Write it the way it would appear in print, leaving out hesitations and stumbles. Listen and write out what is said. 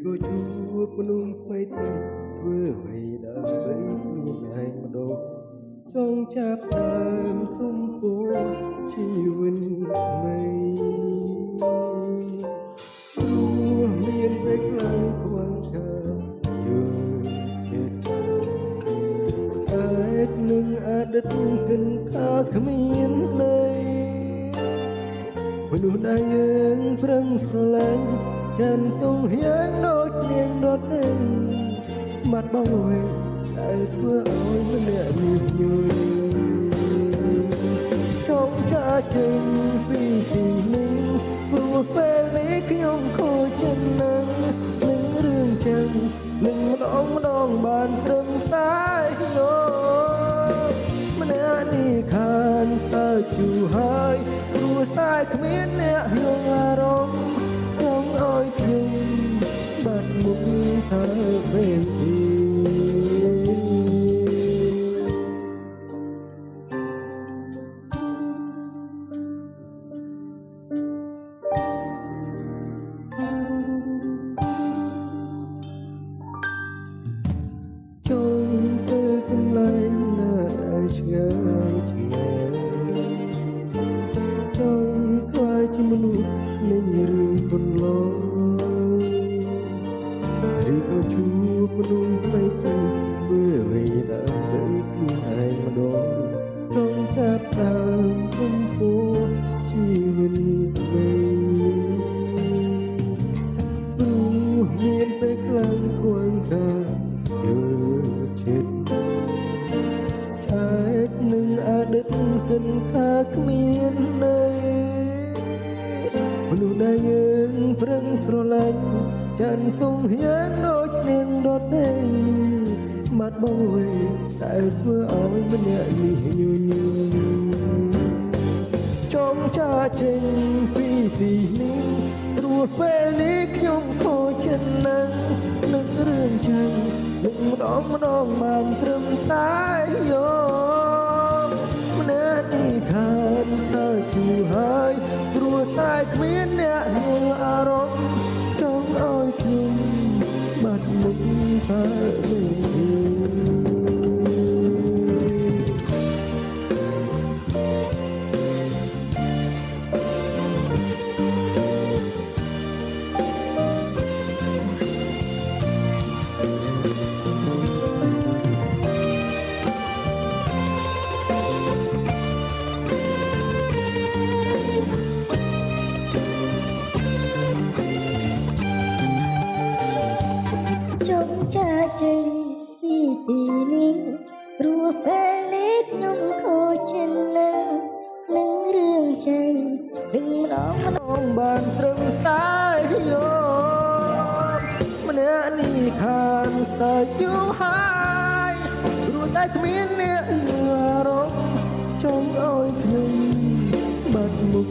ក៏ជួបមនុស្សថ្មីទៅធ្វើអ្វីដើម្បីមានឯងម្ដងចង់ចាប់ដើមទុំពោជីវិតថ្មីព្រោះមានពេលខ្លាំងខ្វល់ថាយល់ចិត្តតែនឹងអតីតគិនថាគ្មានន័យមនុស្សដែលយើងប្រឹងស្រឡាញ់ចាន់ទងយើងដូចនាងដុតឯងបាត់បង់វិញតែធ្វើឲ្យម្នាក់នេះញយចង់ចាចេញពីទីនេះព្រោះពេលនេះខ្ញុំខូចចិត្តណាស់នឹងរឿងចឹងនឹងម្ដងបានត្រឹមតែម្នាក់នេះខានសើចយូរហើយព្រោះតែគ្មានអ្នកយល់អារម្មណ៍ចង់ឲ្យខ្ញុំបាត់មុខទៅពេលទីចង់ទៅកន្លែងណាដែលឆ្ងាយឆ្ងាយចង់ខ្លាយជាមនុស្សនឹងរឿងកន្លងឬក៏ជួបមនុស្សថ្មីទៅធ្វើអ្វីដើម្បីខ្លួនឯងម្ដងចង់ចាប់ដើមគុំពោជីវិតថ្មីព្រោះមានពេលខ្លាំងខ្វល់ថាយល់ចិត្តឆែកនឹងអតីតគិនថាគ្មានន័យមនុស្សដែលយើងប្រឹងស្រឡាញ់ចាន់ទងយើងដូចនាងដុតឯងបាត់បង់វិញតែធ្វើឲ្យម្នាក់នេះញញឹមចង់ចាចេញពីទីនេះព្រោះពេលនេះខ្ញុំខូចចិត្តណាស់នឹងរឿងចឹងនឹងម្ដងបានត្រឹមតែម្នាក់នេះខានសើចយូរហើយព្រោះតែគ្មានអ្នកយល់អារម្មណ៍ចង់ឲ្យខ្ញុំបាត់មុខទៅចង់ចាចេញពីទីនេះព្រោះពេលនេះខ្ញុំខូចចិត្តណាស់នឹងរឿងចឹងនឹងម្ដងបានត្រឹមតែម្នាក់នេះខានសើចយូរហើយព្រោះតែគ្មានអ្នកយល់អារម្មណ៍ចង់ឲ្យខ្ញុំបាត់មុខ